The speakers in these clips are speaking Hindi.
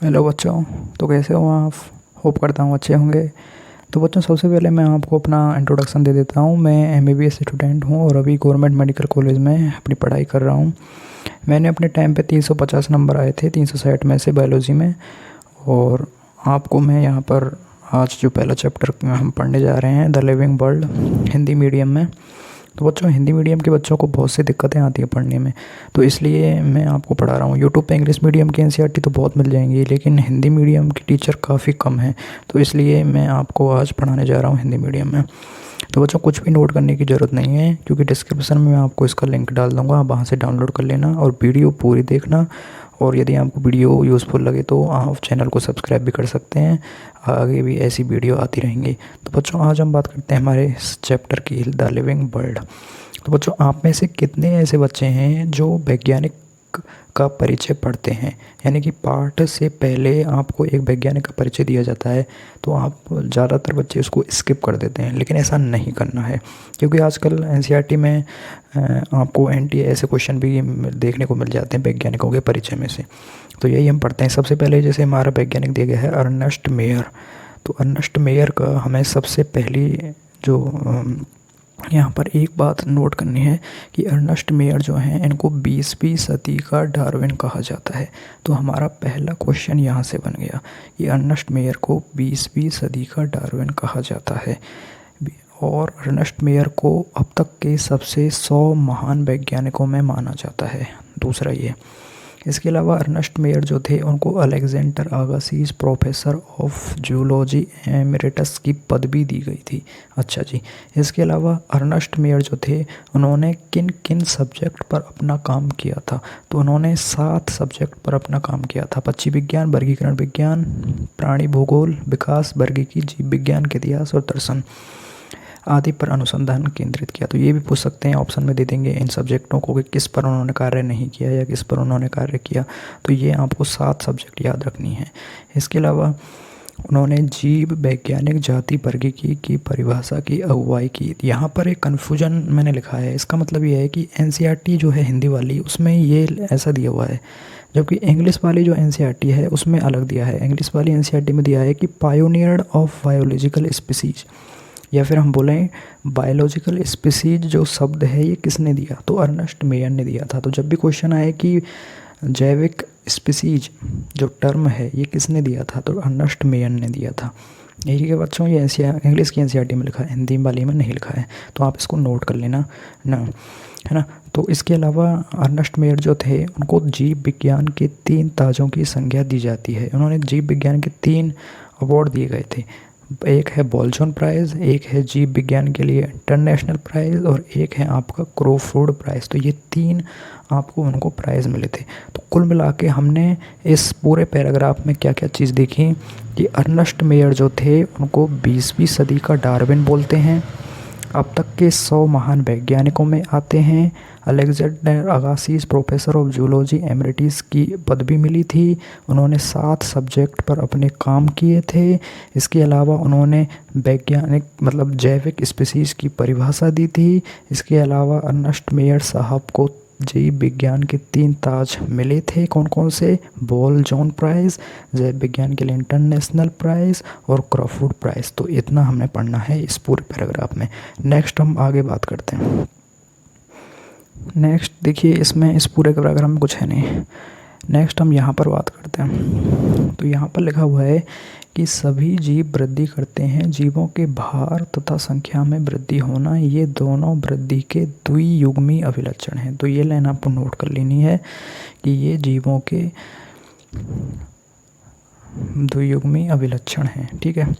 हेलो बच्चों। तो कैसे हो आप? होप करता हूँ अच्छे होंगे। तो बच्चों, सबसे पहले मैं आपको अपना इंट्रोडक्शन दे देता हूँ। मैं एमबीबीएस स्टूडेंट हूँ और अभी गवर्नमेंट मेडिकल कॉलेज में अपनी पढ़ाई कर रहा हूँ। मैंने अपने टाइम पे 350 नंबर आए थे 360 में से बायोलॉजी में। और आपको मैं यहाँ पर आज जो पहला चैप्टर हम पढ़ने जा रहे हैं, the living world, Hindi medium में। तो बच्चों, हिंदी मीडियम के बच्चों को बहुत सी दिक्कतें आती हैं पढ़ने में, तो इसलिए मैं आपको पढ़ा रहा हूँ। यूट्यूब पे इंग्लिश मीडियम की एनसीईआरटी तो बहुत मिल जाएंगी, लेकिन हिंदी मीडियम की टीचर काफ़ी कम हैं। तो इसलिए मैं आपको आज पढ़ाने जा रहा हूँ हिंदी मीडियम में। तो बच्चों, कुछ भी नोट करने की ज़रूरत नहीं है, क्योंकि डिस्क्रिप्शन में मैं आपको इसका लिंक डाल दूँगा, आप वहाँ से डाउनलोड कर लेना और वीडियो पूरी देखना। और यदि आपको वीडियो यूज़फुल लगे तो आप चैनल को सब्सक्राइब भी कर सकते हैं, आगे भी ऐसी वीडियो आती रहेंगी। तो बच्चों, आज हम बात करते हैं हमारे इस चैप्टर की, द लिविंग वर्ल्ड। तो बच्चों, आप में से कितने ऐसे बच्चे हैं जो वैज्ञानिक का परिचय पढ़ते हैं? यानी कि पाठ से पहले आपको एक वैज्ञानिक का परिचय दिया जाता है, तो आप ज़्यादातर बच्चे उसको स्किप कर देते हैं, लेकिन ऐसा नहीं करना है, क्योंकि आजकल एनसीईआरटी में आपको एनटी ऐसे क्वेश्चन भी देखने को मिल जाते हैं वैज्ञानिकों के परिचय में से। तो यही हम पढ़ते हैं। सबसे पहले जैसे हमारा वैज्ञानिक दिया गया है अर्नेस्ट मेयर। तो अर्नेस्ट मेयर का हमें सबसे पहली जो यहाँ पर एक बात नोट करनी है कि अर्नेस्ट मेयर जो हैं, इनको 20वीं सदी का डार्विन कहा जाता है। तो हमारा पहला क्वेश्चन यहाँ से बन गया कि अर्नेस्ट मेयर को 20वीं सदी का डार्विन कहा जाता है। और अर्नेस्ट मेयर को अब तक के सबसे 100 महान वैज्ञानिकों में माना जाता है। दूसरा ये, इसके अलावा अर्नेस्ट मेयर जो थे, उनको Alexander Agassiz professor of zoology emeritus की पदवी दी गई थी। अच्छा जी। इसके अलावा अर्नेस्ट मेयर जो थे, उन्होंने किन किन सब्जेक्ट पर अपना काम किया था? तो उन्होंने 7 सब्जेक्ट पर अपना काम किया था। पक्षी विज्ञान, वर्गीकरण विज्ञान, प्राणी भूगोल, विकास, वर्गीकी, जीव विज्ञान के इतिहास और दर्शन आदि पर अनुसंधान केंद्रित किया। तो ये भी पूछ सकते हैं, ऑप्शन में दे देंगे इन सब्जेक्टों को कि किस पर उन्होंने कार्य नहीं किया या किस पर उन्होंने कार्य किया। तो ये आपको 7 सब्जेक्ट याद रखनी है। इसके अलावा उन्होंने जीव वैज्ञानिक जाति वर्गीकी की परिभाषा की अगुवाई की। यहाँ पर एक कन्फ्यूजन मैंने लिखा है, इसका मतलब ये है कि एनसीईआरटी जो है हिंदी वाली, उसमें ये ऐसा दिया हुआ है, जबकि इंग्लिश वाली जो एनसीईआरटी है उसमें अलग दिया है। इंग्लिश वाली एनसीईआरटी में दिया है कि पायोनियर ऑफ बायोलॉजिकल स्पीसीज, या फिर हम बोलें बायोलॉजिकल स्पीसीज जो शब्द है ये किसने दिया? तो अर्नेस्ट मेयर ने दिया था। तो जब भी क्वेश्चन आए कि जैविक स्पीसीज जो टर्म है ये किसने दिया था, तो अर्नेस्ट मेयर ने दिया था। यही के बच्चों, ये इंग्लिश की एनसीईआरटी में लिखा है, हिंदी वाली में नहीं लिखा है, तो आप इसको नोट कर लेना ना, है ना। तो इसके अलावा अर्नेस्ट मेयर जो थे, उनको जीव विज्ञान के 3 ताजों की संज्ञा दी जाती है। उन्होंने जीव विज्ञान के 3 अवार्ड दिए गए थे। एक है बॉल्जन प्राइज़, एक है जीव विज्ञान के लिए इंटरनेशनल प्राइज़, और एक है आपका क्रोफोर्ड प्राइज़। तो ये 3 आपको उनको प्राइज़ मिले थे। तो कुल मिला के हमने इस पूरे पैराग्राफ में क्या क्या चीज़ देखी कि अर्नेस्ट मेयर जो थे, उनको 20वीं सदी का डार्विन बोलते हैं, अब तक के 100 महान वैज्ञानिकों में आते हैं। Alexander Agassiz professor of zoology emeritus की पदवी मिली थी। उन्होंने 7 सब्जेक्ट पर अपने काम किए थे। इसके अलावा उन्होंने वैज्ञानिक मतलब जैविक स्पीसीज की परिभाषा दी थी। इसके अलावा अर्नेस्ट मेयर साहब को जीव विज्ञान के 3 ताज मिले थे। कौन कौन से? बॉल जॉन प्राइज़, जैव विज्ञान के लिए इंटरनेशनल प्राइज़ और क्रॉफोर्ड प्राइज़। तो इतना हमें पढ़ना है इस पूरे पैराग्राफ में। नेक्स्ट हम आगे बात करते हैं। नेक्स्ट देखिए, इसमें इस पूरे पैराग्राफ में कुछ है नहीं। नेक्स्ट हम यहाँ पर बात करते हैं। तो यहाँ पर लिखा हुआ है कि सभी जीव वृद्धि करते हैं। जीवों के भार तथा संख्या में वृद्धि होना, ये दोनों वृद्धि के द्वियुग्मी अभिलक्षण हैं। तो ये लाइन आपको नोट कर लेनी है कि ये जीवों के द्वियुग्मी अभिलक्षण हैं, ठीक है।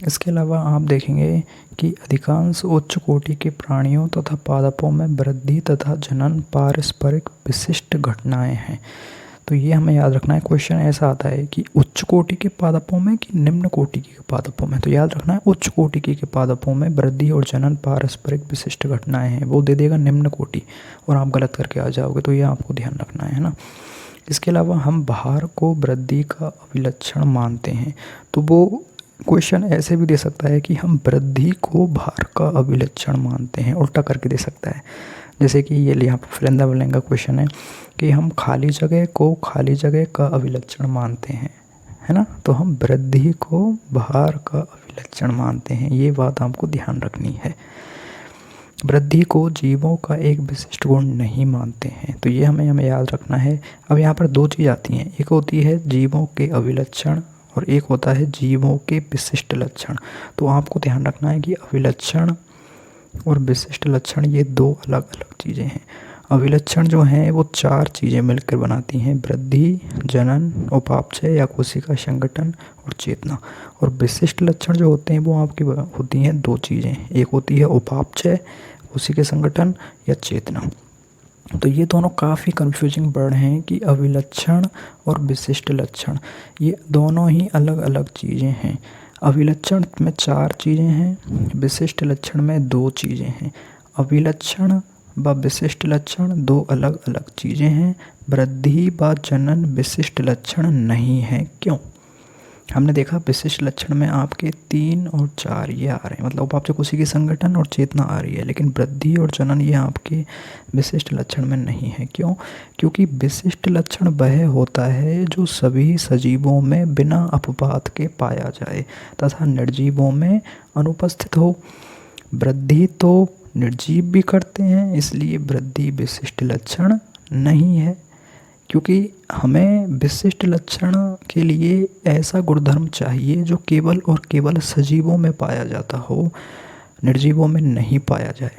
इसके अलावा आप देखेंगे कि अधिकांश उच्च कोटि के प्राणियों तथा पादपों में वृद्धि तथा जनन पारस्परिक विशिष्ट घटनाएं हैं। तो ये हमें याद रखना है। क्वेश्चन ऐसा आता है कि उच्च कोटि के पादपों में कि निम्न कोटि के पादपों में? तो याद रखना है उच्च कोटि के पादपों में वृद्धि और जनन पारस्परिक विशिष्ट घटनाएं हैं। वो दे देगा निम्न कोटि और आप गलत करके आ जाओगे, तो ये आपको ध्यान रखना है ना। इसके अलावा हम भार को वृद्धि का अभिलक्षण मानते हैं। तो वो क्वेश्चन ऐसे भी दे सकता है कि हम वृद्धि को भार का अभिलक्षण मानते हैं, उल्टा करके दे सकता है। जैसे कि ये यहाँ पर फिरेंदा का क्वेश्चन है कि हम खाली जगह को खाली जगह का अभिलक्षण मानते हैं, है ना। तो हम वृद्धि को भार का अभिलक्षण मानते हैं, ये बात आपको ध्यान रखनी है। वृद्धि को जीवों का एक विशिष्ट गुण नहीं मानते हैं, तो ये हमें याद रखना है। अब यहाँ पर दो चीज़ आती हैं, एक होती है जीवों के अभिलक्षण और एक होता है जीवों के विशिष्ट लक्षण। तो आपको ध्यान रखना है कि अभिलक्षण और विशिष्ट लक्षण ये दो अलग अलग चीज़ें हैं। अभिलक्षण जो हैं वो चार चीज़ें मिलकर बनाती हैं, वृद्धि, जनन, उपापचय या कोशिका संगठन और चेतना। और विशिष्ट लक्षण जो होते हैं वो आपकी होती हैं दो चीज़ें, एक होती है उपापचय, कोशिका संगठन या चेतना। तो ये दोनों काफ़ी कन्फ्यूजिंग वर्ड हैं कि अभिलक्षण और विशिष्ट लक्षण ये दोनों ही अलग अलग चीज़ें हैं। अभिलक्षण में चार चीज़ें हैं, विशिष्ट लक्षण में दो चीज़ें हैं। अभिलक्षण व विशिष्ट लक्षण दो अलग अलग चीज़ें हैं। वृद्धि व जनन विशिष्ट लक्षण नहीं है। क्यों? हमने देखा विशिष्ट लक्षण में आपके 3 और 4 ये आ रहे हैं, मतलब उपापचय, कोशिका संगठन और चेतना आ रही है, लेकिन वृद्धि और जनन ये आपके विशिष्ट लक्षण में नहीं है। क्यों? क्योंकि विशिष्ट लक्षण वह होता है जो सभी सजीवों में बिना अपवाद के पाया जाए तथा निर्जीवों में अनुपस्थित हो। वृद्धि तो निर्जीव भी करते हैं, इसलिए वृद्धि विशिष्ट लक्षण नहीं है। क्योंकि हमें विशिष्ट लक्षण के लिए ऐसा गुणधर्म चाहिए जो केवल और केवल सजीवों में पाया जाता हो, निर्जीवों में नहीं पाया जाए।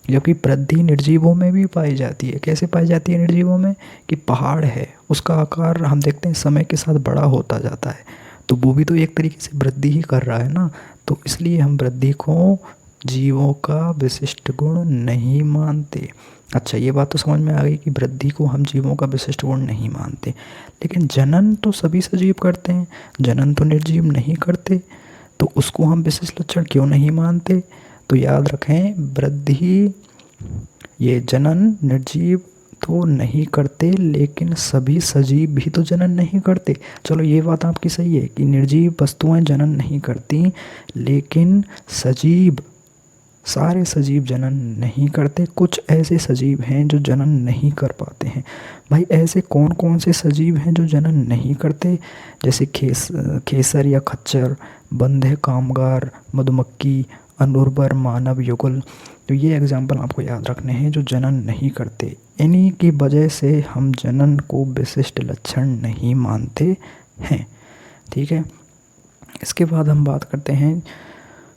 जबकि वृद्धि निर्जीवों में भी पाई जाती है। कैसे पाई जाती है निर्जीवों में? कि पहाड़ है, उसका आकार हम देखते हैं समय के साथ बड़ा होता जाता है, तो वो भी तो एक तरीके से वृद्धि ही कर रहा है ना। तो इसलिए हम वृद्धि को जीवों का विशिष्ट गुण नहीं मानते। अच्छा, ये बात तो समझ में आ गई कि वृद्धि को हम जीवों का विशिष्ट गुण नहीं मानते। लेकिन जनन तो सभी सजीव करते हैं, जनन तो निर्जीव नहीं करते, तो उसको हम विशिष्ट लक्षण क्यों नहीं मानते? तो याद रखें, वृद्धि, ये जनन निर्जीव तो नहीं करते, लेकिन सभी सजीव भी तो जनन नहीं करते। चलो ये बात आपकी सही है कि निर्जीव वस्तुएं जनन नहीं करती, लेकिन सजीव, सारे सजीव जनन नहीं करते। कुछ ऐसे सजीव हैं जो जनन नहीं कर पाते हैं। भाई ऐसे कौन कौन से सजीव हैं जो जनन नहीं करते? जैसे खेसर या खच्चर, बंधे कामगार, मधुमक्खी, अनुर्वर मानव युगल। तो ये एग्जाम्पल आपको याद रखने हैं जो जनन नहीं करते। इन्हीं की वजह से हम जनन को विशिष्ट लक्षण नहीं मानते हैं। ठीक है, इसके बाद हम बात करते हैं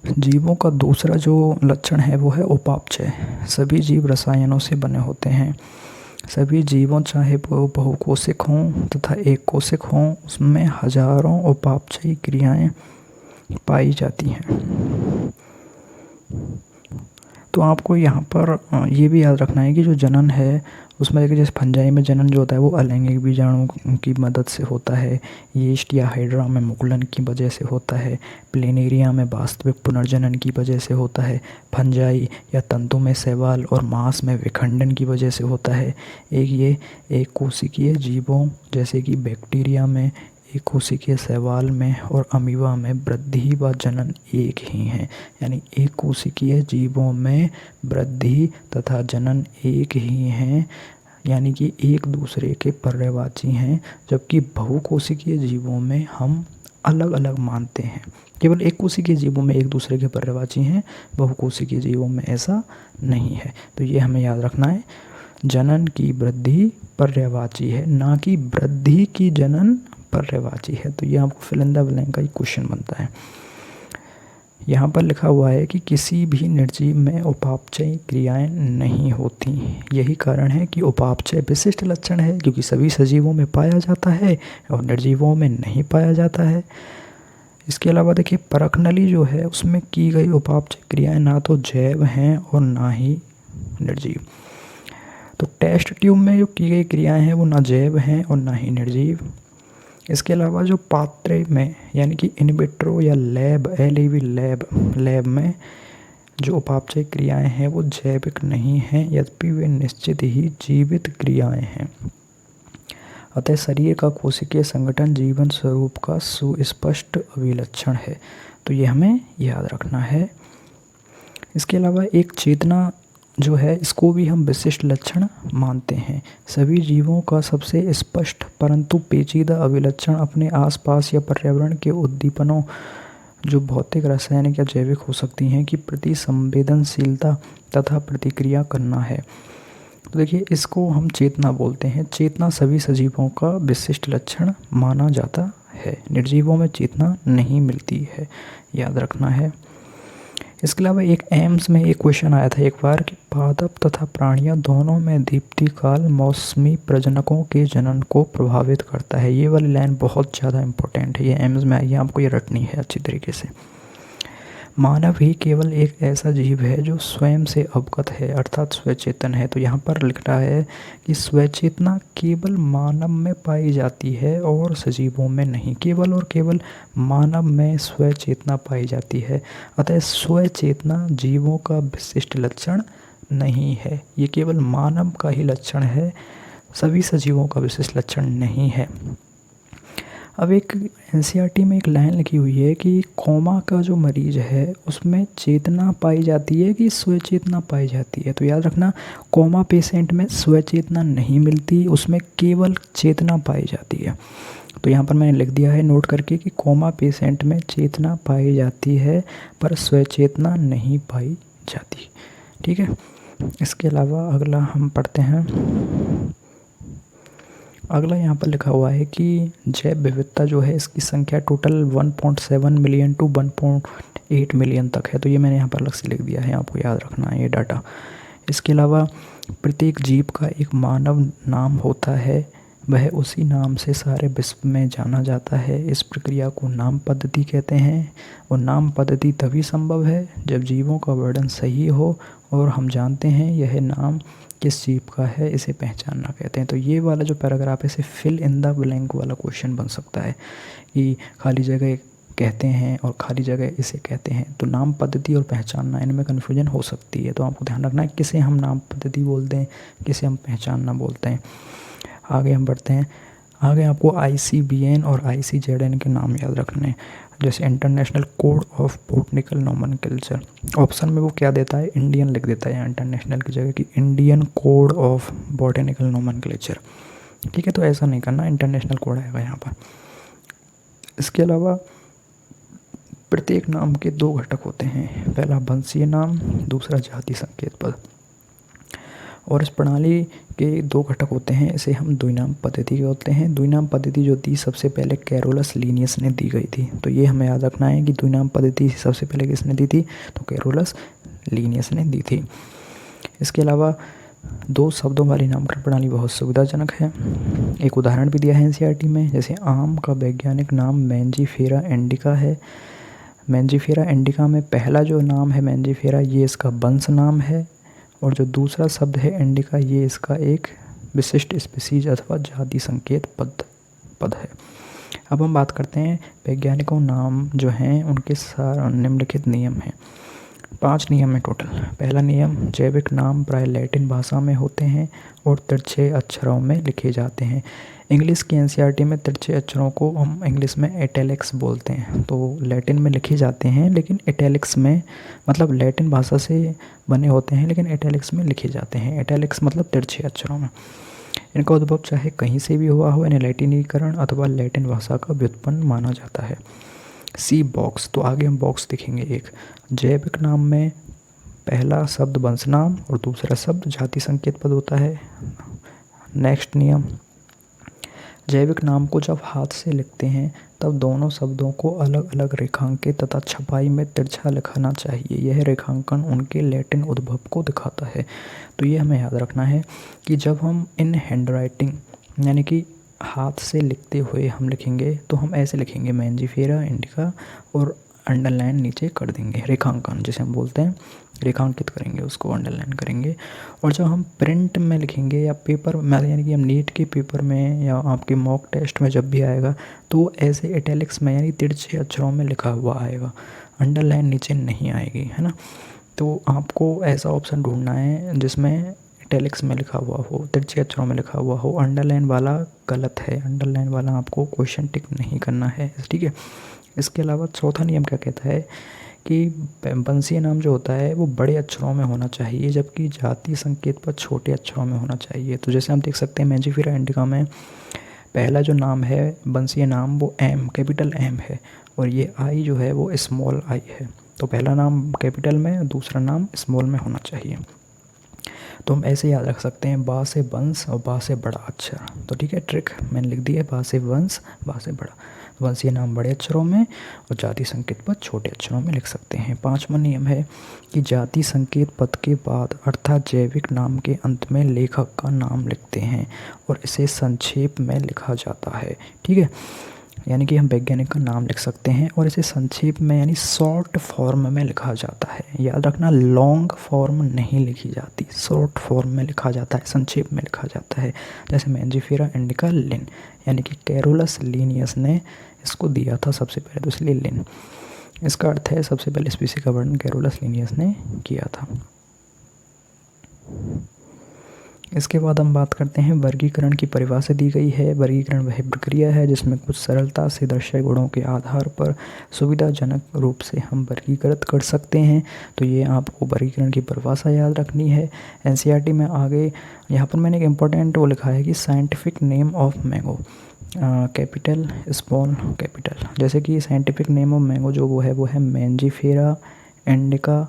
जीवों का दूसरा जो लक्षण है वो है उपापचय। सभी जीव रसायनों से बने होते हैं। सभी जीवों, चाहे वो बहुकोशिक हों तथा एक कोशिक हों, उसमें हजारों उपापचयी क्रियाएं पाई जाती हैं। तो आपको यहाँ पर ये भी याद रखना है कि जो जनन है उसमें देखिए, जैसे फंजाई में जनन जो होता है वो अलैंगिक बीजाणु की मदद से होता है, यीस्ट या हाइड्रा में मुकुलन की वजह से होता है, प्लेनेरिया में वास्तविक पुनर्जनन की वजह से होता है, फंजाई या तंतु में शैवाल और मांस में विखंडन की वजह से होता है। एक कोशिकीय जीवों जैसे कि बैक्टीरिया में, एक कोशिकीय शैवाल में और अमीबा में वृद्धि व जनन एक ही हैं। यानी एक कोशिकीय जीवों में वृद्धि तथा जनन एक ही हैं, यानी कि एक दूसरे के पर्यायवाची हैं। जबकि बहुकोशिकीय जीवों में हम अलग अलग मानते हैं। केवल एक कोशिकीय जीवों में एक दूसरे के पर्यायवाची हैं, बहुकोशिकीय जीवों में ऐसा नहीं है। तो ये हमें याद रखना है, जनन की वृद्धि पर्यायवाची है, ना कि वृद्धि की जनन पर्यायवाची है। तो ये आपको फिल इन द ब्लैंक का ही क्वेश्चन बनता है। यहाँ पर लिखा हुआ है कि किसी भी निर्जीव में उपापचय क्रियाएं नहीं होती। यही कारण है कि उपापचय विशिष्ट लक्षण है, क्योंकि सभी सजीवों में पाया जाता है और निर्जीवों में नहीं पाया जाता है। इसके अलावा देखिए, परख नली जो है उसमें की गई उपापचय क्रियाएं ना तो जैव हैं और ना ही निर्जीव। तो टेस्ट ट्यूब में जो की गई क्रियाएं हैं वो ना जैव हैं और ना ही निर्जीव। इसके अलावा जो पात्र में, यानी कि इन विट्रो या लैब, LAB लैब में जो उपापचय क्रियाएं हैं वो जैविक नहीं हैं, यद्यपि वे निश्चित ही जीवित क्रियाएं हैं। अतः शरीर का कोशिकीय संगठन जीवन स्वरूप का सुस्पष्ट अभिलक्षण है। तो ये हमें याद रखना है। इसके अलावा एक चेतना जो है इसको भी हम विशिष्ट लक्षण मानते हैं। सभी जीवों का सबसे स्पष्ट परंतु पेचीदा अभिलक्षण अपने आसपास या पर्यावरण के उद्दीपनों, जो भौतिक, रासायनिक या जैविक हो सकती हैं, की प्रति संवेदनशीलता तथा प्रतिक्रिया करना है। तो देखिए, इसको हम चेतना बोलते हैं। चेतना सभी सजीवों का विशिष्ट लक्षण माना जाता है। निर्जीवों में चेतना नहीं मिलती है, याद रखना है। इसके अलावा एक एम्स में एक क्वेश्चन आया था एक बार कि पादप तथा प्राणियों दोनों में दीप्ति काल मौसमी प्रजनकों के जनन को प्रभावित करता है। ये वाली लाइन बहुत ज़्यादा इंपॉर्टेंट है, ये एम्स में आई है, आपको ये रटनी है अच्छी तरीके से। मानव ही केवल एक ऐसा जीव है जो स्वयं से अवगत है, अर्थात स्वचेतन है। तो यहाँ पर लिख रहा है कि स्वचेतना केवल मानव में पाई जाती है और सजीवों में नहीं। केवल और केवल मानव में स्वचेतना पाई जाती है। अतः स्वचेतना जीवों का विशिष्ट लक्षण नहीं है, ये केवल मानव का ही लक्षण है, सभी सजीवों का विशिष्ट लक्षण नहीं है। अब एक एनसीईआरटी में एक लाइन लिखी हुई है कि कोमा का जो मरीज है उसमें चेतना पाई जाती है कि स्वचेतना पाई जाती है। तो याद रखना, कोमा पेशेंट में स्वचेतना नहीं मिलती, उसमें केवल चेतना पाई जाती है। तो यहाँ पर मैंने लिख दिया है नोट करके कि कोमा पेशेंट में चेतना पाई जाती है पर स्वचेतना नहीं पाई जाती। ठीक है, इसके अलावा अगला हम पढ़ते हैं। अगला यहाँ पर लिखा हुआ है कि जैव विविधता जो है इसकी संख्या टोटल 1.7 मिलियन टू 1.8 मिलियन तक है। तो ये मैंने यहाँ पर अलग से लिख दिया है, आपको याद रखना है ये डाटा। इसके अलावा प्रत्येक जीव का एक मानव नाम होता है, वह उसी नाम से सारे विश्व में जाना जाता है। इस प्रक्रिया को नाम पद्धति कहते हैं और नाम पद्धति तभी संभव है जब जीवों का वर्णन सही हो और हम जानते हैं यह नाम किस जीव का है, इसे पहचानना कहते हैं। तो ये वाला जो पैराग्राफ है इसे फिल इन द ब्लैंक वाला क्वेश्चन बन सकता है कि खाली जगह कहते हैं और खाली जगह इसे कहते हैं। तो नाम पद्धति और पहचानना, इनमें कन्फ्यूजन हो सकती है, तो आपको ध्यान रखना है किसे हम नाम पद्धति बोलते हैं, किसे हम पहचानना बोलते हैं। आगे हम बढ़ते हैं। आगे आपको ICBN और ICZN के नाम याद रखने हैं, जैसे international code of botanical nomenclature. Option में वो क्या देता है, इंडियन लिख देता है इंटरनेशनल की जगह, कि Indian code of botanical nomenclature. ठीक है, तो ऐसा नहीं करना, इंटरनेशनल कोड आएगा यहाँ पर। इसके अलावा प्रत्येक नाम के 2 घटक होते हैं, पहला वंशीय नाम, दूसरा जाति संकेत पद। और इस प्रणाली के 2 घटक होते हैं, इसे हम द्विनाम पद्धति कहते हैं। द्विनाम पद्धति जो थी सबसे पहले कैरोलस लीनियस ने दी गई थी। तो ये हमें याद रखना है कि द्विनाम पद्धति सबसे पहले किसने दी थी, तो कैरोलस लीनियस ने दी थी। इसके अलावा 2 शब्दों वाली नामकरण प्रणाली बहुत सुविधाजनक है। एक उदाहरण भी दिया है एनसीईआरटी में, जैसे आम का वैज्ञानिक नाम मैंजीफेरा इंडिका है। मैंजीफेरा इंडिका में पहला जो नाम है मैंजीफेरा, ये इसका वंश नाम है, और जो दूसरा शब्द है इंडिका, ये इसका एक विशिष्ट स्पीसीज अथवा जाति संकेत पद है। अब हम बात करते हैं वैज्ञानिकों नाम जो हैं उनके निम्नलिखित नियम हैं। 5 नियम है टोटल। पहला नियम, जैविक नाम प्राय लैटिन भाषा में होते हैं और तिरछे अक्षरों में लिखे जाते हैं। इंग्लिश की एनसीईआरटी में तिरछे अक्षरों को हम इंग्लिश में इटैलिक्स बोलते हैं। तो लैटिन में लिखे जाते हैं लेकिन इटैलिक्स में, मतलब लैटिन भाषा से बने होते हैं लेकिन इटैलिक्स में लिखे जाते हैं। इटैलिक्स मतलब तिरछे अक्षरों में। इनका उद्भव चाहे कहीं से भी हुआ हो, इन्हें लैटिनीकरण अथवा लैटिन भाषा का व्युत्पन्न माना जाता है। सी बॉक्स, तो आगे हम बॉक्स देखेंगे। एक, जैविक नाम में पहला शब्द वंश नाम और दूसरा शब्द जाति संकेत पद होता है। नेक्स्ट नियम, जैविक नाम को जब हाथ से लिखते हैं तब दोनों शब्दों को अलग अलग रेखांकित तथा छपाई में तिरछा लिखना चाहिए। यह रेखांकन उनके लैटिन उद्भव को दिखाता है। तो ये हमें याद रखना है कि जब हम इन हैंडराइटिंग यानी कि हाथ से लिखते हुए हम लिखेंगे तो हम ऐसे लिखेंगे मैंजीफेरा इंडिका और अंडरलाइन नीचे कर देंगे, रेखांकन जिसे हम बोलते हैं, रेखांकित करेंगे उसको, अंडरलाइन करेंगे। और जब हम प्रिंट में लिखेंगे या पेपर में, यानी कि हम नीट के पेपर में या आपके मॉक टेस्ट में जब भी आएगा तो ऐसे इटैलिक्स में यानी तिरछे अक्षरों में लिखा हुआ आएगा, अंडरलाइन नीचे नहीं आएगी, है ना। तो आपको ऐसा ऑप्शन ढूंढना है जिसमें इटैलिक्स में लिखा हुआ हो, तिरछे अक्षरों में लिखा हुआ हो। अंडरलाइन वाला गलत है, अंडरलाइन वाला आपको क्वेश्चन टिक नहीं करना है, ठीक है। इसके अलावा चौथा नियम क्या कहता है कि वंशीय नाम जो होता है वो बड़े अक्षरों में होना चाहिए, जबकि जाति संकेत पद छोटे अक्षरों में होना चाहिए। तो जैसे हम देख सकते हैं मैंजीफेरा इंडिका में पहला जो नाम है वंशीय नाम वो एम, कैपिटल एम है, और ये आई जो है वो स्मॉल आई है। तो पहला नाम कैपिटल में, दूसरा नाम स्मॉल में होना चाहिए। तो हम ऐसे याद रख सकते हैं, बा से वंश और बा से बड़ा अक्षर। तो ठीक है, ट्रिक मैंने लिख दी है, बा से वंश, बा से बड़ा। वंशीय नाम बड़े अक्षरों में और जाति संकेत पद छोटे अक्षरों में लिख सकते हैं। 5वां नियम है कि जाति संकेत पद के बाद अर्थात जैविक नाम के अंत में लेखक का नाम लिखते हैं और इसे संक्षेप में लिखा जाता है। ठीक है, यानी कि हम वैज्ञानिक का नाम लिख सकते हैं और इसे संक्षेप में यानी शॉर्ट फॉर्म में लिखा जाता है। याद रखना, लॉन्ग फॉर्म नहीं लिखी जाती, शॉर्ट फॉर्म में लिखा जाता है, संक्षेप में लिखा जाता है। जैसे मैंजीफेरा इंडिका लिन, यानी कि कैरोलस लीनियस ने इसको दिया था सबसे पहले, तो इसलिए लिन। इसका अर्थ है सबसे पहले स्पीसी का वर्णन कैरोलस लीनियस ने किया था। इसके बाद हम बात करते हैं वर्गीकरण की परिभाषा दी गई है। वर्गीकरण वह प्रक्रिया है जिसमें कुछ सरलता से दर्शाए गुणों के आधार पर सुविधाजनक रूप से हम वर्गीकृत कर सकते हैं। तो ये आपको वर्गीकरण की परिभाषा याद रखनी है। एनसीईआरटी में आगे यहाँ पर मैंने एक इम्पोर्टेंट वो लिखा है कि scientific name of mango, capital small capital. जैसे कि साइंटिफिक नेम ऑफ मैंगो जो वो है मैंजीफेरा इंडिका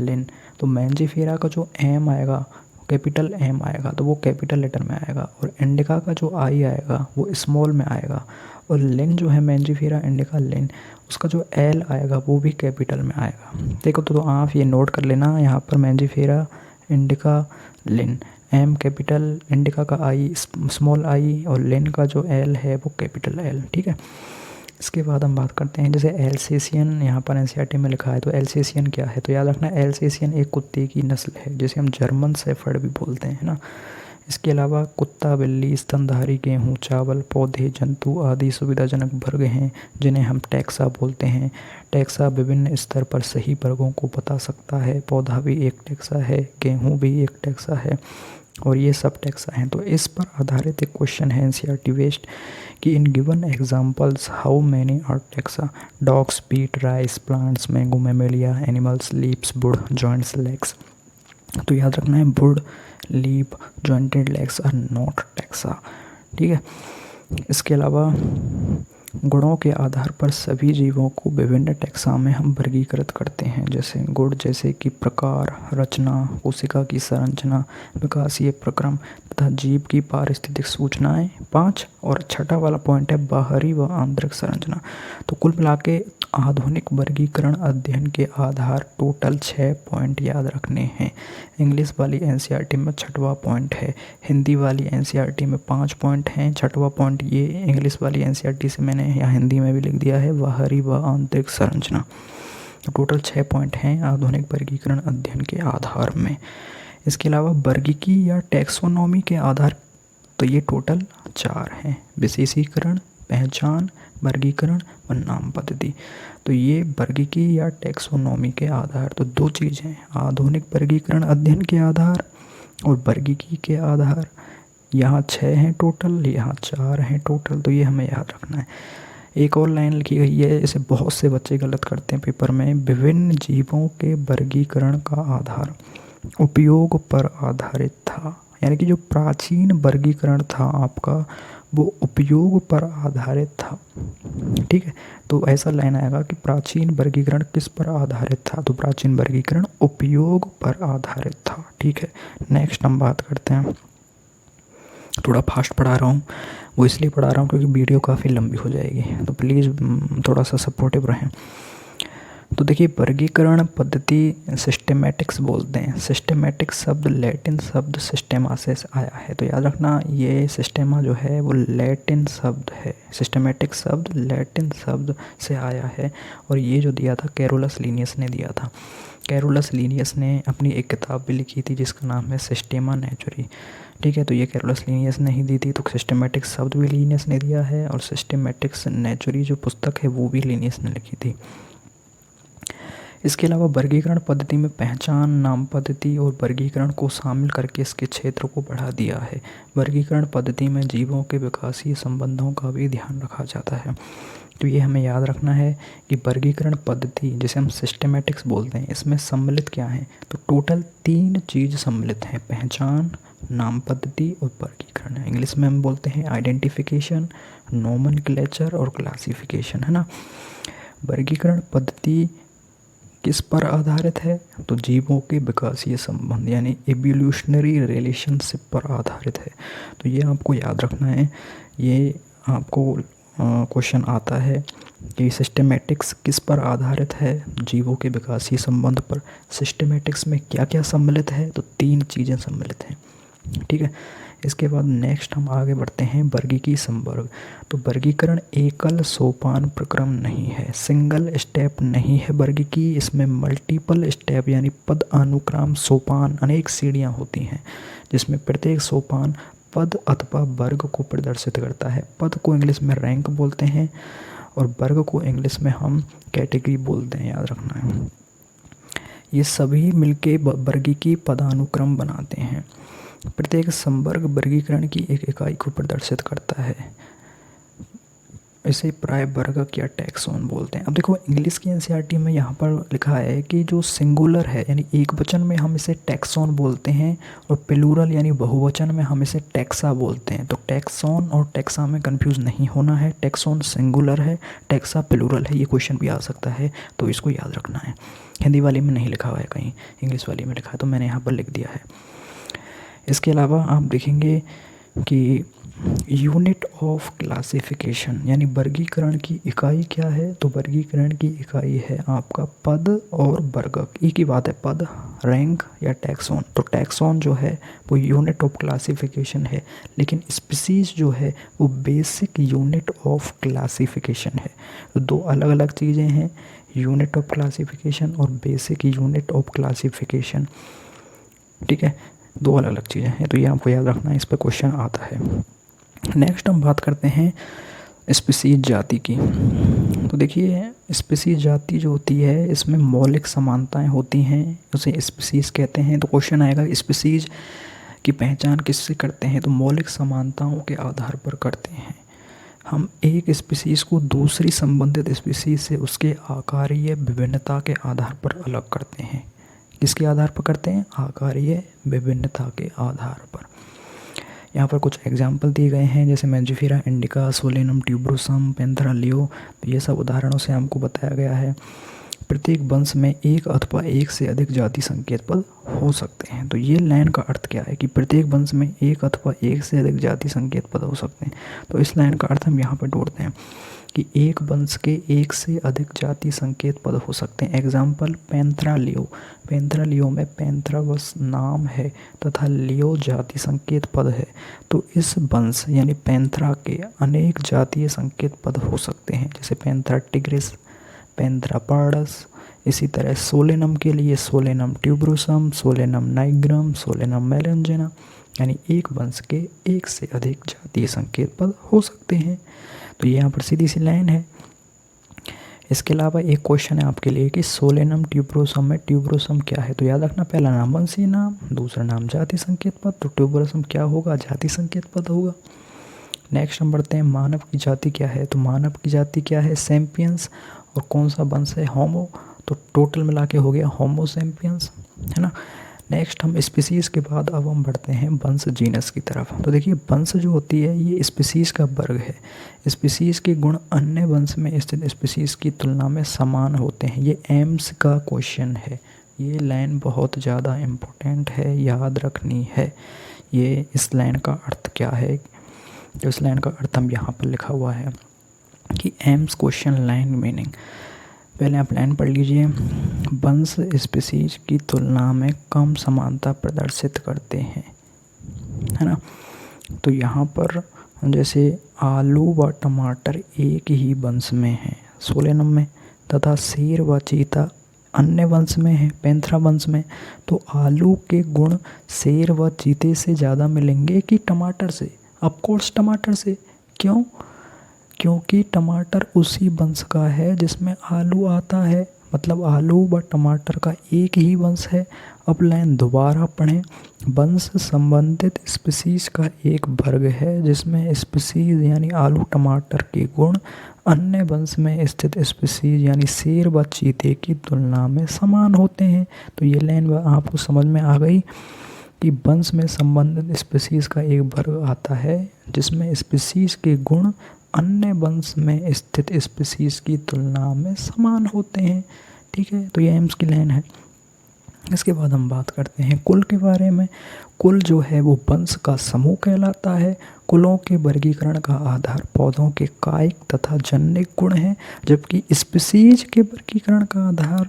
लिन। तो मैंजीफेरा का जो एम आएगा, कैपिटल एम आएगा, तो वो कैपिटल लेटर में आएगा, और इंडिका का जो आई आएगा वो स्मॉल में आएगा, और लिन जो है मैंजीफेरा इंडिका लिन, उसका जो एल आएगा वो भी कैपिटल में आएगा। देखो तो आप ये नोट कर लेना, यहाँ पर Mangifera indica Linn, M capital, indica का आई स्मॉल आई, और लिन का जो एल है वो कैपिटल एल। ठीक है, इसके बाद हम बात करते हैं जैसे एल्सेशियन, यहाँ पर एनसीईआरटी में लिखा है। तो एल्सेशियन क्या है, तो याद रखना एल्सेशियन एक कुत्ते की नस्ल है जिसे हम जर्मन शेफर्ड भी बोलते हैं ना। इसके अलावा कुत्ता, बिल्ली, स्तनधारी, गेहूँ, चावल, पौधे, जंतु आदि सुविधाजनक वर्ग हैं जिन्हें हम टैक्सा बोलते हैं। टैक्सा विभिन्न स्तर पर सही वर्गों को बता सकता है। पौधा भी एक टैक्सा है, गेहूँ भी एक टैक्सा है, और ये सब टैक्सा हैं। तो इस पर आधारित एक क्वेश्चन है एनसीईआरटी वेस्ट कि in given examples how many are taxa, dogs, wheat, rice, plants, mango, mammalia, animals, leaves, wood, joints, legs. तो याद रखना है wood, leave, jointed legs are not taxa. ठीक है, इसके अलावा गुणों के आधार पर सभी जीवों को विभिन्न टैक्सा में हम वर्गीकृत करते हैं। जैसे गुण जैसे कि प्रकार, रचना, कोशिका की संरचना, विकासीय प्रक्रम तथा जीव की पारिस्थितिक सूचनाएं 5, और छठा वाला पॉइंट है बाहरी व आंतरिक संरचना। तो कुल मिला के आधुनिक वर्गीकरण अध्ययन के आधार टोटल 6 पॉइंट याद रखने हैं। इंग्लिश वाली एनसीईआरटी में 6वां पॉइंट है, हिंदी वाली एनसीईआरटी में 5 पॉइंट हैं। 6वां पॉइंट ये इंग्लिश वाली एनसीईआरटी से मैंने यहाँ हिंदी में भी लिख दिया है, बाहरी व आंतरिक संरचना। तो टोटल 6 पॉइंट हैं आधुनिक वर्गीकरण अध्ययन के आधार में। इसके अलावा वर्गीकी या टैक्सोनॉमी के आधार, तो ये टोटल 4 हैं, विशेषीकरण, पहचान, वर्गीकरण और नाम पद्धति। तो ये वर्गीकी या टैक्सोनॉमी के आधार, तो 2 चीज़ें, आधुनिक वर्गीकरण अध्ययन के आधार और वर्गीकी के आधार। यहाँ 6 हैं टोटल, यहाँ 4 हैं टोटल, तो ये हमें याद रखना है। एक और लाइन लिखी गई है, इसे बहुत से बच्चे गलत करते हैं पेपर में, विभिन्न जीवों के वर्गीकरण का आधार उपयोग पर आधारित था। यानी कि जो प्राचीन वर्गीकरण था आपका वो उपयोग पर आधारित था। ठीक है, तो ऐसा लाइन आएगा कि प्राचीन वर्गीकरण किस पर आधारित था, तो प्राचीन वर्गीकरण उपयोग पर आधारित था। ठीक है, नेक्स्ट हम बात करते हैं, थोड़ा फास्ट पढ़ा रहा हूँ, वो इसलिए पढ़ा रहा हूँ क्योंकि वीडियो काफ़ी लंबी हो जाएगी, तो प्लीज़ थोड़ा सा सपोर्टिव रहें। तो देखिए, वर्गीकरण पद्धति सिस्टेमेटिक्स बोलते हैं। सिस्टेमेटिक शब्द लैटिन शब्द सिस्टेमा से आया है, तो याद रखना ये सिस्टेमा जो है वो लैटिन शब्द है। सिस्टेमेटिक शब्द लैटिन शब्द से आया है, और ये जो दिया था कैरोलस लीनियस ने दिया था। कैरोलस लीनियस ने अपनी एक किताब भी लिखी थी जिसका नाम है सिस्टेमा नेचुरी। ठीक है, तो ये कैरोलस लीनियस ने ही दी थी, तो सिस्टेमेटिक शब्द भी लीनियस ने दिया है, और सिस्टेमेटिक्स नेचुरी जो पुस्तक है वो भी लीनियस ने लिखी थी। इसके अलावा वर्गीकरण पद्धति में पहचान, नाम पद्धति और वर्गीकरण को शामिल करके इसके क्षेत्र को बढ़ा दिया है। वर्गीकरण पद्धति में जीवों के विकासीय संबंधों का भी ध्यान रखा जाता है। तो ये हमें याद रखना है कि वर्गीकरण पद्धति जिसे हम सिस्टेमेटिक्स बोलते हैं, इसमें सम्मिलित क्या है, तो टोटल 3 चीज़ सम्मिलित हैं, पहचान, नाम पद्धति और वर्गीकरण है। इंग्लिश में हम बोलते हैं आइडेंटिफिकेशन, नोमेनक्लेचर और क्लासिफिकेशन, है ना। वर्गीकरण पद्धति किस पर आधारित है, तो जीवों के विकासीय संबंध यानी एवोल्यूशनरी रिलेशनशिप पर आधारित है। तो ये आपको याद रखना है, ये आपको क्वेश्चन आता है कि सिस्टेमेटिक्स किस पर आधारित है, जीवों के विकासीय संबंध पर। सिस्टेमेटिक्स में क्या क्या सम्मिलित है, तो 3 चीज़ें सम्मिलित हैं, ठीक है। इसके बाद नेक्स्ट हम आगे बढ़ते हैं वर्गीकी संवर्ग। तो वर्गीकरण एकल सोपान प्रक्रम नहीं है, सिंगल स्टेप नहीं है वर्गीकी, इसमें मल्टीपल स्टेप यानी पद अनुक्रम सोपान अनेक सीढ़ियाँ होती हैं, जिसमें प्रत्येक सोपान पद अथवा वर्ग को प्रदर्शित करता है। पद को इंग्लिश में रैंक बोलते हैं और वर्ग को इंग्लिश में हम कैटेगरी बोलते हैं, याद रखना है। ये सभी मिलके वर्गीकी पदानुक्रम बनाते हैं। प्रत्येक संवर्ग वर्गीकरण की एक इकाई को प्रदर्शित करता है, इसे प्राय वर्गक या टैक्सोन बोलते हैं। अब देखो इंग्लिश की एनसीईआरटी में यहाँ पर लिखा है कि जो सिंगुलर है यानी एक वचन में हम इसे टैक्सोन बोलते हैं और प्लूरल यानी बहुवचन में हम इसे टैक्सा बोलते हैं। तो टैक्सोन और टैक्सा में कंफ्यूज नहीं होना है, टैक्सोन सिंगुलर है, टैक्सा प्लूरल है। ये क्वेश्चन भी आ सकता है, तो इसको याद रखना है। हिंदी वाले में नहीं लिखा हुआ है, कहीं इंग्लिश वाले में लिखा है, तो मैंने यहाँ पर लिख दिया है। इसके अलावा आप देखेंगे कि यूनिट ऑफ क्लासिफिकेशन यानी वर्गीकरण की इकाई क्या है, तो वर्गीकरण की इकाई है आपका पद और वर्गक। एक ही बात है, पद, रैंक या टैक्सोन। तो टैक्सोन जो है वो यूनिट ऑफ क्लासिफिकेशन है, लेकिन स्पीसीज जो है वो बेसिक यूनिट ऑफ क्लासिफिकेशन है। तो 2 अलग अलग चीज़ें हैं, यूनिट ऑफ क्लासिफिकेशन और बेसिक यूनिट ऑफ क्लासिफिकेशन, ठीक है, 2 अलग अलग चीज़ें हैं। तो ये आपको याद रखना है, इस पर क्वेश्चन आता है। नेक्स्ट हम बात करते हैं स्पीसीज जाति की। तो देखिए स्पीसीज जाति जो होती है इसमें मौलिक समानताएं होती हैं, उसे स्पीसीज कहते हैं। तो क्वेश्चन आएगा स्पीसीज की पहचान किससे करते हैं, तो मौलिक समानताओं के आधार पर करते हैं। हम एक स्पीसीज को दूसरी संबंधित स्पीसीज से उसके आकारीय विभिन्नता के आधार पर अलग करते हैं। किसके आधार पर करते हैं, आकारीय विभिन्नता के आधार पर। यहाँ पर कुछ एग्जाम्पल दिए गए हैं, जैसे Mangifera indica, Solanum tuberosum, Panthera leo. तो ये सब उदाहरणों से हमको बताया गया है। प्रत्येक वंश में एक अथवा एक से अधिक जाति संकेत पद हो सकते हैं। तो ये लाइन का अर्थ क्या है कि प्रत्येक वंश में एक अथवा एक से अधिक जाति संकेत पद हो सकते हैं। तो इस लाइन का अर्थ हम यहाँ पर जोड़ते हैं कि एक वंश के एक से अधिक जाति संकेत पद हो सकते हैं। Example Panthera leo. Panthera leo में पैंथेरा वंश नाम है तथा लियो जाति संकेत पद है। तो इस वंश यानी पैंथेरा के अनेक जातीय संकेत पद हो सकते हैं, जैसे पैंथेरा टिग्रिस, पैंथेरा पार्डस। इसी तरह सोलेनम के लिए Solanum tuberosum, Solanum nigrum, Solanum melongena, यानी एक वंश के एक से अधिक जातीय संकेत पद हो सकते हैं। तो ये यहाँ पर सीधी सी लाइन है। इसके अलावा एक क्वेश्चन है आपके लिए कि सोलेनम ट्यूबरोसम में ट्यूबरोसम क्या है, तो याद रखना पहला नाम वंशीय नाम, दूसरा नाम जाति संकेत पद। तो ट्यूबरोसम क्या होगा, जाति संकेत पद होगा। नेक्स्ट हम बढ़ते हैं, मानव की जाति क्या है, तो मानव की जाति क्या है, सैम्पियंस। और कौन सा वंश है, होमो। तो टोटल मिला के हो गया होमो सैम्पियंस, है ना। नेक्स्ट हम स्पीसीज़ के बाद अब हम बढ़ते हैं वंश जीनस की तरफ। तो देखिए वंश जो होती है ये स्पीसीज़ का वर्ग है। स्पीसीज़ के गुण अन्य वंश में स्थित स्पीसीज़ की तुलना में समान होते हैं। ये एम्स का क्वेश्चन है, ये लाइन बहुत ज़्यादा इम्पोर्टेंट है, याद रखनी है। ये इस लाइन का अर्थ क्या है, तो इस लाइन का अर्थ हम यहाँ पर लिखा हुआ है कि एम्स क्वेश्चन लाइन मीनिंग। पहले आप लाइन पढ़ लीजिए, वंश स्पीसीज की तुलना में कम समानता प्रदर्शित करते हैं, है ना। तो यहाँ पर जैसे आलू व टमाटर एक ही वंश में हैं सोलेनम में, तथा शेर व चीता अन्य वंश में है पैंथेरा वंश में। तो आलू के गुण शेर व चीते से ज़्यादा मिलेंगे कि टमाटर से, ऑफकोर्स टमाटर से। क्यों, क्योंकि टमाटर उसी वंश का है जिसमें आलू आता है, मतलब आलू व टमाटर का एक ही वंश है। अब लाइन दोबारा पढ़ें। वंश संबंधित स्पीसीज का एक वर्ग है जिसमें स्पीसीज यानी आलू टमाटर के गुण अन्य वंश में स्थित स्पीसीज यानी शेर व चीते की तुलना में समान होते हैं। तो ये लाइन आपको समझ में आ गई कि वंश में संबंधित स्पीसीज का एक वर्ग आता है जिसमें स्पीसीज के गुण अन्य वंश में स्थित स्पीसीज की तुलना में समान होते हैं। ठीक है, तो ये एम्स की लाइन है। इसके बाद हम बात करते हैं कुल के बारे में। कुल जो है वो वंश का समूह कहलाता है। कुलों के वर्गीकरण का आधार पौधों के कायिक तथा जन्य गुण है, जबकि स्पीसीज के वर्गीकरण का आधार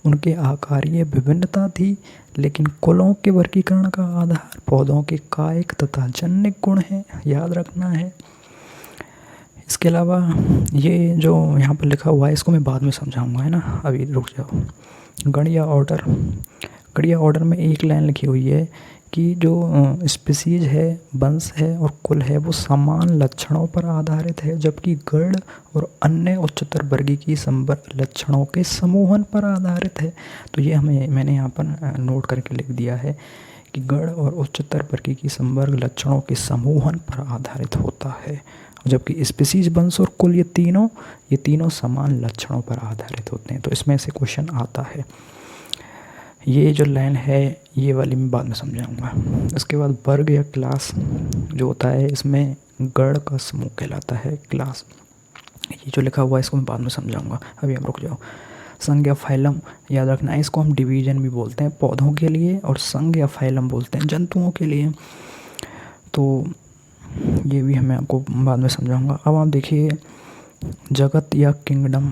उनके आकारीय विभिन्नता थी। लेकिन कुलों के वर्गीकरण का आधार पौधों के कायिक तथा जन्य गुण है, याद रखना है। इसके अलावा ये जो यहाँ पर लिखा हुआ है इसको मैं बाद में समझाऊंगा, है ना, अभी रुक जाओ। गण या ऑर्डर, गण या ऑर्डर में एक लाइन लिखी हुई है कि जो स्पीसीज है, वंश है और कुल है वो समान लक्षणों पर आधारित है, जबकि गण और अन्य उच्चतर वर्गीय संवर्ग लक्षणों के समूहन पर आधारित है। तो ये मैंने यहाँ पर नोट करके लिख दिया है कि गण और उच्चतर वर्गीय संवर्ग लक्षणों के समूहन पर आधारित होता है, जबकि स्पीसीज, वंश और कुल ये तीनों समान लक्षणों पर आधारित होते हैं। तो इसमें से क्वेश्चन आता है। ये जो लाइन है ये वाली मैं बाद में समझाऊंगा। इसके बाद वर्ग या क्लास जो होता है इसमें गण का समूह कहलाता है क्लास। ये जो लिखा हुआ है इसको मैं बाद में समझाऊंगा, अभी हम रुक जाओ। संघ या फाइलम याद रखना है, इसको हम डिवीजन भी बोलते हैं पौधों के लिए और संघ या फाइलम बोलते हैं जंतुओं के लिए। तो ये भी मैं आपको बाद में समझाऊंगा। अब आप देखिए जगत या किंगडम,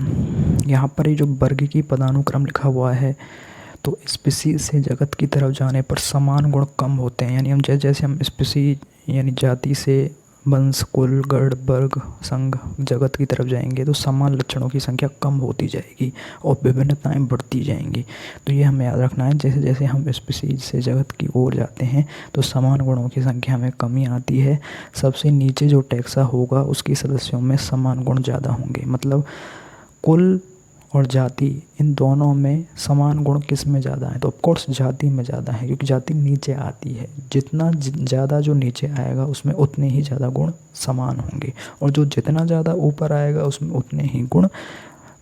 यहाँ पर ये जो वर्ग की पदानुक्रम लिखा हुआ है तो स्पीसीज से जगत की तरफ जाने पर समान गुण कम होते हैं। यानी हम जैसे हम स्पीसीज यानी जाति से वंश, कुल, गण, वर्ग, संघ, जगत की तरफ जाएंगे तो समान लक्षणों की संख्या कम होती जाएगी और विभिन्नताएं बढ़ती जाएंगी। तो ये हमें याद रखना है, जैसे जैसे हम स्पीसीज से जगत की ओर जाते हैं तो समान गुणों की संख्या में कमी आती है। सबसे नीचे जो टैक्सा होगा उसके सदस्यों में समान गुण ज़्यादा होंगे। मतलब कुल और जाति इन दोनों में समान गुण किस में ज़्यादा है, तो ऑफकोर्स जाति में ज़्यादा है, क्योंकि जाति नीचे आती है। जितना ज़्यादा जो नीचे आएगा उसमें उतने ही ज़्यादा गुण समान होंगे, और जो जितना ज़्यादा ऊपर आएगा उसमें उतने ही गुण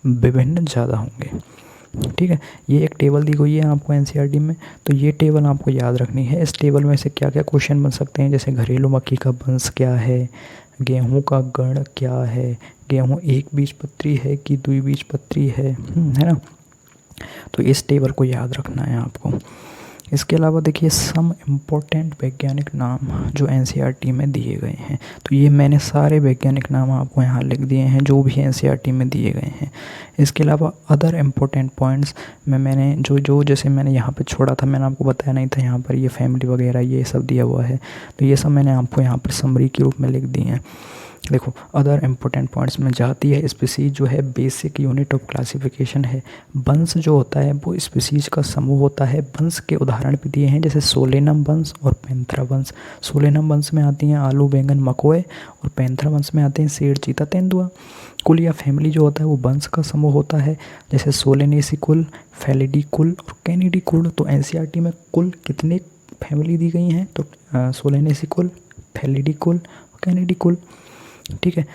विभिन्न ज़्यादा होंगे। ठीक है, ये एक टेबल दी हुई है आपको एनसीईआरटी में, तो ये टेबल आपको याद रखनी है। इस टेबल में से क्या क्या क्वेश्चन बन सकते हैं, जैसे घरेलू मक्खी का वंश क्या है, गेहूं का गण क्या है, गेहूं एक बीजपत्री है कि द्विबीजपत्री है ना। तो इस टेबल को याद रखना है आपको। इसके अलावा देखिए सम इम्पोर्टेंट वैज्ञानिक नाम जो एनसीईआरटी में दिए गए हैं, तो ये मैंने सारे वैज्ञानिक नाम आपको यहाँ लिख दिए हैं जो भी एनसीईआरटी में दिए गए हैं। इसके अलावा अदर इम्पोर्टेंट पॉइंट्स में मैंने जो जैसे मैंने यहाँ पे छोड़ा था, मैंने आपको बताया नहीं था, यहाँ पर ये फैमिली वगैरह ये सब दिया हुआ है, तो ये सब मैंने आपको यहाँ पर समरी के रूप में लिख दिए हैं। देखो अदर इम्पोर्टेंट पॉइंट्स में जाती है, स्पीसीज जो है बेसिक यूनिट ऑफ क्लासिफिकेशन है। वंश जो होता है वो स्पीसीज का समूह होता है। वंश के उदाहरण भी दिए हैं, जैसे सोलेनम वंश और पैंथेरा वंश। सोलेनम वंश में आती हैं आलू, बैंगन, मकोए, और पैंथेरा वंश में आते हैं शेर, चीता, तेंदुआ। कुल या फैमिली जो होता है वो वंश का समूह होता है, जैसे सोलेनेसी कुल, फेलिडी कुल और कैनिडी कुल। तो एनसीईआरटी में कुल कितनी फैमिली दी गई हैं, तो सोलेनेसी कुल, फेलिडी कुल और कैनिडी कुल। ठीक है,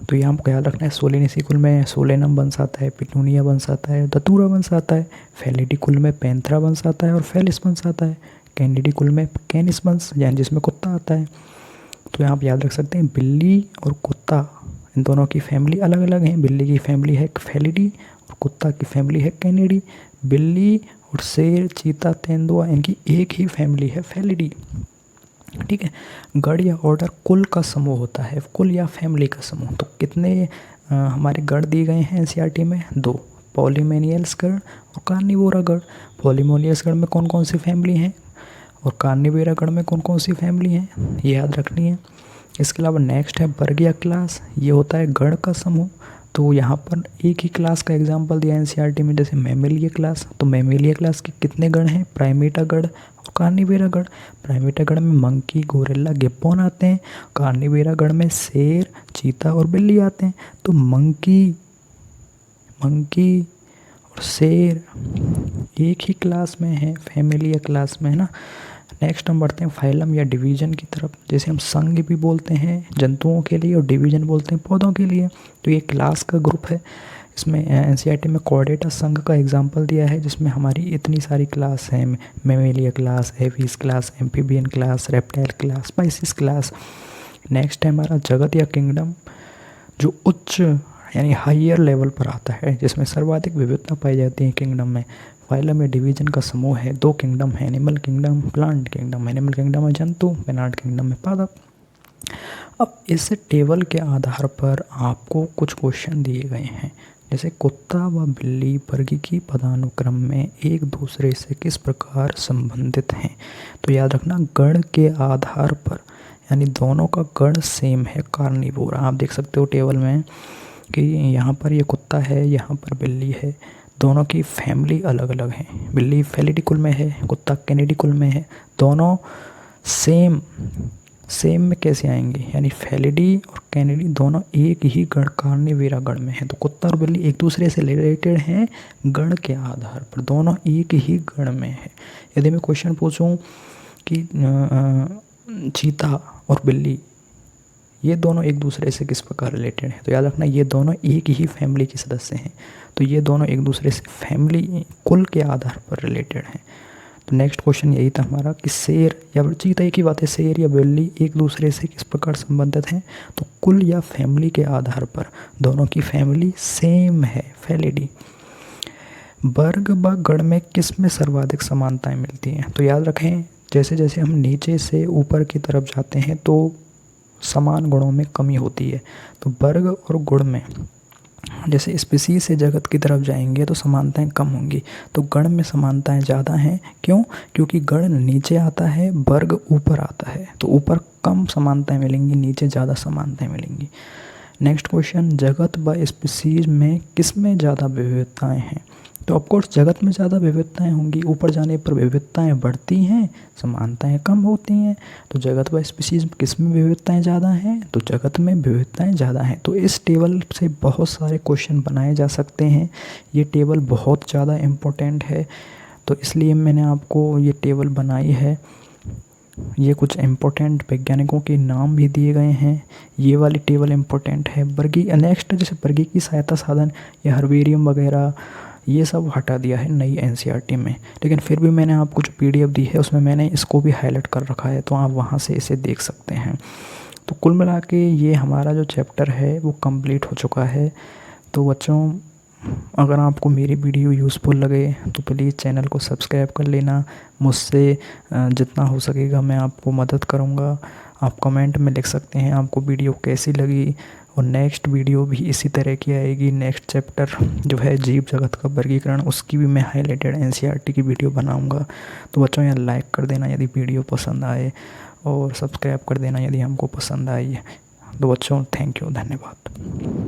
तो ये हमको याद रखना है। सोलेनेसी कुल में सोलेनम वंश आता है, पिटूनिया वंश आता है, दतूरा वंश आता है। फेलिडी कुल में पैंथेरा वंश आता है और फेलिस वंश आता है। कैनिडी कुल में कैनिस वंश यानी जिसमें कुत्ता आता है। तो यहाँ आप याद रख सकते हैं बिल्ली और कुत्ता इन दोनों की फैमिली अलग अलग हैं। बिल्ली की फैमिली है फेलिडी और कुत्ता की फैमिली है कैनिडी। बिल्ली और शेर, चीता, तेंदुआ इनकी एक ही फैमिली है फेलिडी। ठीक है, गण या ऑर्डर कुल का समूह होता है, कुल या फैमिली का समूह। तो कितने हमारे गण दिए गए हैं एनसीईआरटी में, 2, पॉलीमेनियल्स गण और कार्निवोरा गण। पॉलीमोनियस गण में कौन कौन सी फैमिली हैं और कार्निवोरा गण में कौन कौन सी फैमिली हैं, ये याद रखनी है। इसके अलावा नेक्स्ट है वर्ग या क्लास, ये होता है गण का समूह। तो यहाँ पर एक ही क्लास का एग्जाम्पल दिया एनसीईआरटी में, जैसे मैमेलिया क्लास। तो मैमेलिया क्लास के कितने गण हैं, प्राइमेटा गण और कार्निवेरा गण। प्राइमेटा गण में मंकी, गोरिल्ला, गिब्बॉन आते हैं। कार्निवेरा गण में शेर, चीता और बिल्ली आते हैं। तो मंकी और शेर एक ही क्लास में है, फैमिली या क्लास में, है ना। नेक्स्ट हम बढ़ते हैं फाइलम या डिवीजन की तरफ। जैसे हम संघ भी बोलते हैं जंतुओं के लिए और डिवीजन बोलते हैं पौधों के लिए। तो ये क्लास का ग्रुप है। इसमें एनसीईआरटी में कॉर्डेटा संघ का एग्जांपल दिया है, जिसमें हमारी इतनी सारी क्लास हैं, mammalia class, aves class, amphibian class, reptile class, species class. Next है हमारा जगत या किंगडम, जो उच्च यानी हायर लेवल पर आता है, जिसमें सर्वाधिक विविधता पाई जाती है किंगडम में। फाइलम या डिवीजन का समूह है, 2 किंगडम है, animal kingdom, plant kingdom. Animal kingdom में जंतु, प्लांट किंगडम में पादप। अब इस टेबल के आधार पर आपको कुछ क्वेश्चन दिए गए हैं, जैसे कुत्ता व बिल्ली वर्गीकी पदानुक्रम में एक दूसरे से किस प्रकार संबंधित हैं। तो याद रखना गण के आधार पर, यानी दोनों का गण सेम है, कार्निवोर। आप देख सकते हो टेबल में कि यहाँ पर ये कुत्ता है, यहाँ पर बिल्ली है, दोनों की फैमिली अलग अलग है। बिल्ली फेलिडी कुल में है, कुत्ता कैनिडी कुल में है। दोनों सेम में कैसे आएंगे, यानी फेलिडी और कैनिडी दोनों एक ही गण कार्निवेरा गण में है। तो कुत्ता और बिल्ली एक दूसरे से रिलेटेड हैं गण के आधार पर, दोनों एक ही गण में है। यदि मैं क्वेश्चन पूछूं कि चीता और बिल्ली ये दोनों एक दूसरे से किस प्रकार रिलेटेड हैं, तो याद रखना ये दोनों एक ही फैमिली के सदस्य हैं। तो ये दोनों एक दूसरे से फैमिली कुल के आधार पर रिलेटेड हैं। तो नेक्स्ट क्वेश्चन यही था हमारा कि शेर या चीता, एक ही बात है, शेर या बिल्ली एक दूसरे से किस प्रकार संबंधित हैं। तो कुल या फैमिली के आधार पर दोनों की फैमिली सेम है, फेलिडी। वर्ग व गण में किस में सर्वाधिक समानताएं मिलती हैं। तो याद रखें जैसे जैसे हम नीचे से ऊपर की तरफ जाते हैं तो समान गुणों में कमी होती है। तो वर्ग और गुण में, जैसे स्पीसीज से जगत की तरफ जाएंगे तो समानताएं कम होंगी, तो गण में समानताएं ज़्यादा हैं। क्यों? क्योंकि गण नीचे आता है, वर्ग ऊपर आता है। तो ऊपर कम समानताएं मिलेंगी, नीचे ज़्यादा समानताएं मिलेंगी। नेक्स्ट क्वेश्चन, जगत व स्पीसीज में किस में ज़्यादा विविधताएँ हैं। तो ऑफकोर्स जगत में ज़्यादा विविधताएं होंगी, ऊपर जाने पर विविधताएं बढ़ती हैं, समानताएं कम होती हैं। तो जगत व स्पीसीज किस में विविधताएं ज़्यादा हैं, तो जगत में विविधताएं ज़्यादा हैं। तो इस टेबल से बहुत सारे क्वेश्चन बनाए जा सकते हैं। ये टेबल बहुत ज़्यादा इम्पोर्टेंट है, तो इसलिए मैंने आपको ये टेबल बनाई है। ये कुछ इम्पोर्टेंट वैज्ञानिकों के नाम भी दिए गए हैं। ये वाली टेबल इम्पोर्टेंट है। नेक्स्ट जैसे वर्गीकी सहायता साधन या हर्बेरियम वगैरह ये सब हटा दिया है नई एनसीईआरटी में, लेकिन फिर भी मैंने आपको जो पीडीएफ दी है उसमें मैंने इसको भी हाईलाइट कर रखा है, तो आप वहाँ से इसे देख सकते हैं। तो कुल मिला के ये हमारा जो चैप्टर है वो कंप्लीट हो चुका है। तो बच्चों, अगर आपको मेरी वीडियो यूज़फुल लगे तो प्लीज़ चैनल को सब्सक्राइब कर लेना। मुझसे जितना हो सकेगा मैं आपको मदद करूँगा। आप कमेंट में लिख सकते हैं आपको वीडियो कैसी लगी, और नेक्स्ट वीडियो भी इसी तरह की आएगी। नेक्स्ट चैप्टर जो है जीव जगत का वर्गीकरण, उसकी भी मैं हाईलाइटेड एनसीईआरटी की वीडियो बनाऊंगा। तो बच्चों यहाँ लाइक कर देना यदि वीडियो पसंद आए, और सब्सक्राइब कर देना यदि हमको पसंद आई। तो बच्चों थैंक यू, धन्यवाद।